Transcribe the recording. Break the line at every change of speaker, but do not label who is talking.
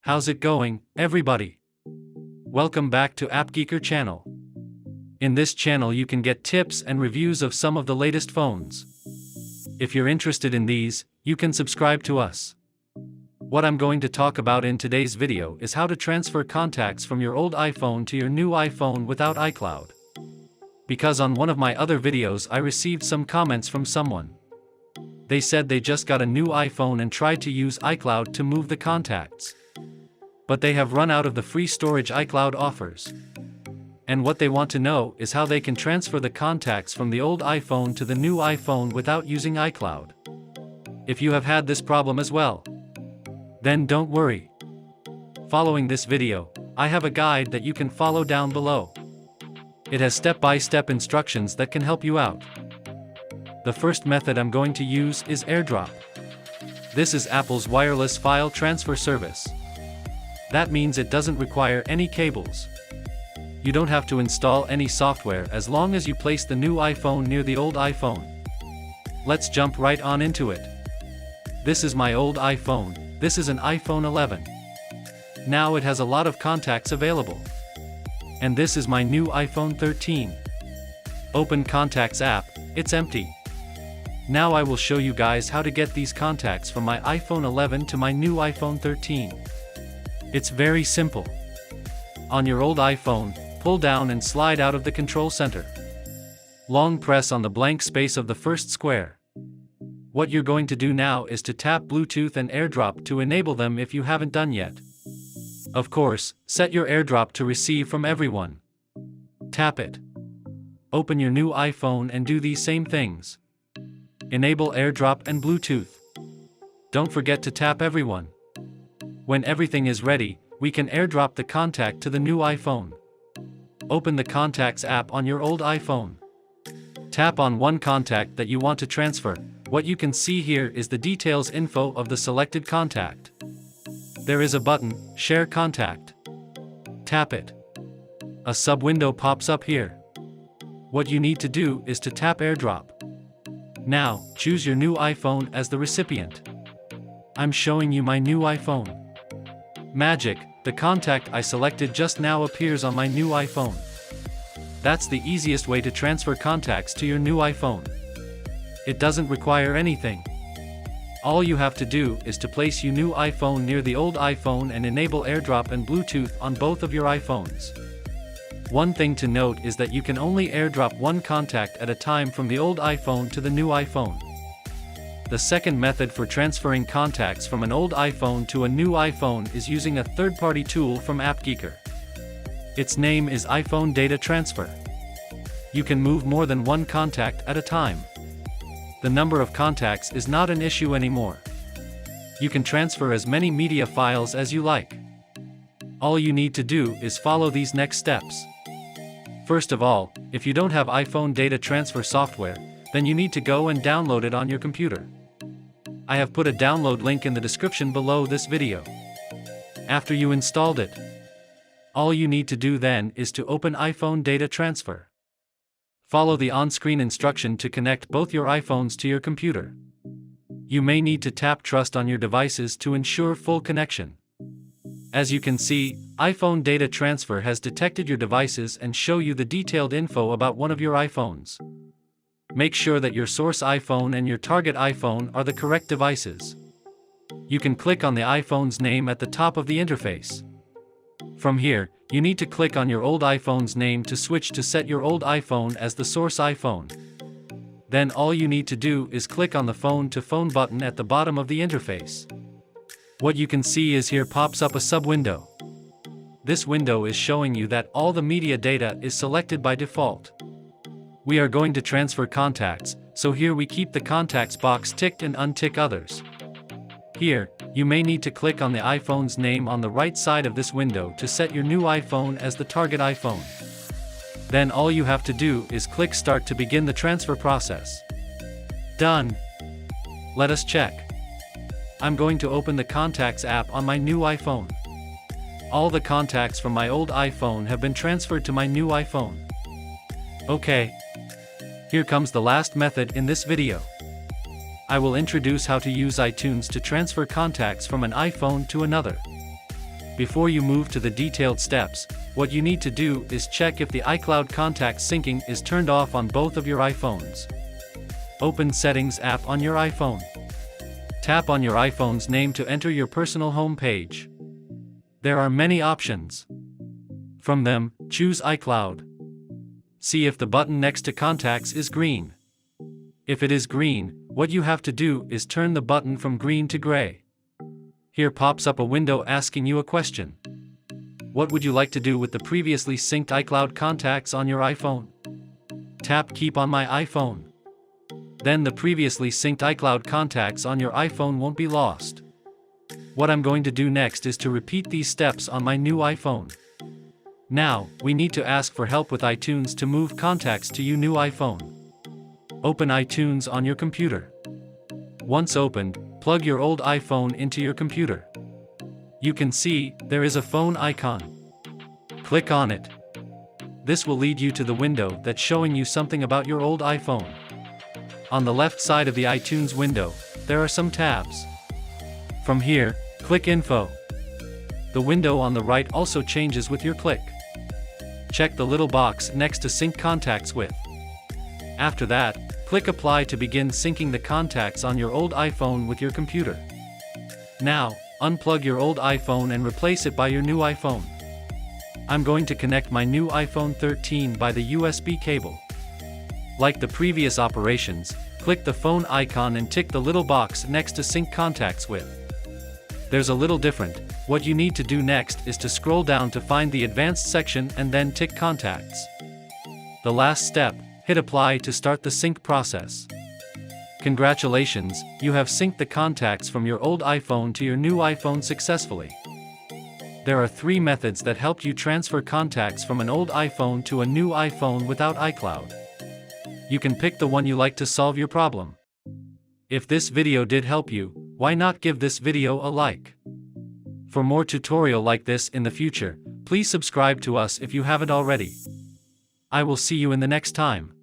How's it going, everybody? Welcome back to AppGeeker channel. In this channel you can get tips and reviews of some of the latest phones. If you're interested in these, you can subscribe to us. What I'm going to talk about in today's video is how to transfer contacts from your old iPhone to your new iPhone without iCloud. Because on one of my other videos I received some comments from someone. They said they just got a new iPhone and tried to use iCloud to move the contacts. But they have run out of the free storage iCloud offers. And what they want to know is how they can transfer the contacts from the old iPhone to the new iPhone without using iCloud. If you have had this problem as well, then don't worry. Following this video, I have a guide that you can follow down below. It has step-by-step instructions that can help you out. The first method I'm going to use is Airdrop. This is Apple's wireless file transfer service. That means it doesn't require any cables. You don't have to install any software as long as you place the new iPhone near the old iPhone. Let's jump right on into it. This is my old iPhone. This is an iPhone 11. Now it has a lot of contacts available. And this is my new iPhone 13. Open Contacts app, it's empty. Now I will show you guys how to get these contacts from my iPhone 11 to my new iPhone 13. It's very simple. On your old iPhone, pull down and slide out of the control center. Long press on the blank space of the first square. What you're going to do now is to tap Bluetooth and AirDrop to enable them if you haven't done yet. Of course, set your AirDrop to receive from everyone. Tap it. Open your new iPhone and do these same things. Enable AirDrop and Bluetooth. Don't forget to tap everyone. When everything is ready, we can AirDrop the contact to the new iPhone. Open the Contacts app on your old iPhone. Tap on one contact that you want to transfer. What you can see here is the details info of the selected contact. There is a button, Share Contact. Tap it. A sub-window pops up here. What you need to do is to tap AirDrop. Now, choose your new iPhone as the recipient. I'm showing you my new iPhone. Magic, the contact I selected just now appears on my new iPhone. That's the easiest way to transfer contacts to your new iPhone. It doesn't require anything. All you have to do is to place your new iPhone near the old iPhone and enable AirDrop and Bluetooth on both of your iPhones. One thing to note is that you can only AirDrop one contact at a time from the old iPhone to the new iPhone. The second method for transferring contacts from an old iPhone to a new iPhone is using a third-party tool from AppGeeker. Its name is iPhone Data Transfer. You can move more than one contact at a time. The number of contacts is not an issue anymore. You can transfer as many media files as you like. All you need to do is follow these next steps. First of all, if you don't have iPhone Data Transfer software, then you need to go and download it on your computer. I have put a download link in the description below this video. After you installed it, all you need to do then is to open iPhone Data Transfer. Follow the on-screen instruction to connect both your iPhones to your computer. You may need to tap Trust on your devices to ensure full connection. As you can see, iPhone Data Transfer has detected your devices and show you the detailed info about one of your iPhones. Make sure that your source iPhone and your target iPhone are the correct devices. You can click on the iPhone's name at the top of the interface. From here, you need to click on your old iPhone's name to switch to set your old iPhone as the source iPhone. Then all you need to do is click on the Phone to Phone button at the bottom of the interface. What you can see is here pops up a sub-window. This window is showing you that all the media data is selected by default. We are going to transfer contacts, so here we keep the contacts box ticked and untick others. Here, you may need to click on the iPhone's name on the right side of this window to set your new iPhone as the target iPhone. Then all you have to do is click Start to begin the transfer process. Done. Let us check. I'm going to open the Contacts app on my new iPhone. All the contacts from my old iPhone have been transferred to my new iPhone. Okay. Here comes the last method in this video. I will introduce how to use iTunes to transfer contacts from an iPhone to another. Before you move to the detailed steps, what you need to do is check if the iCloud contact syncing is turned off on both of your iPhones. Open Settings app on your iPhone. Tap on your iPhone's name to enter your personal home page. There are many options. From them, choose iCloud. See if the button next to Contacts is green. If it is green, what you have to do is turn the button from green to gray. Here pops up a window asking you a question. What would you like to do with the previously synced iCloud contacts on your iPhone? Tap Keep on my iPhone. Then the previously synced iCloud contacts on your iPhone won't be lost. What I'm going to do next is to repeat these steps on my new iPhone. Now, we need to ask for help with iTunes to move contacts to your new iPhone. Open iTunes on your computer. Once opened, plug your old iPhone into your computer. You can see, there is a phone icon. Click on it. This will lead you to the window that's showing you something about your old iPhone. On the left side of the iTunes window, there are some tabs. From here, click Info. The window on the right also changes with your click. Check the little box next to Sync Contacts with. After that, click Apply to begin syncing the contacts on your old iPhone with your computer. Now, unplug your old iPhone and replace it by your new iPhone. I'm going to connect my new iPhone 13 by the USB cable. Like the previous operations, click the phone icon and tick the little box next to Sync Contacts with. There's a little different. What you need to do next is to scroll down to find the Advanced section and then tick Contacts. The last step, hit Apply to start the sync process. Congratulations, you have synced the contacts from your old iPhone to your new iPhone successfully. There are 3 methods that help you transfer contacts from an old iPhone to a new iPhone without iCloud. You can pick the one you like to solve your problem. If this video did help you, why not give this video a like? For more tutorial like this in the future, please subscribe to us if you haven't already. I will see you in the next time.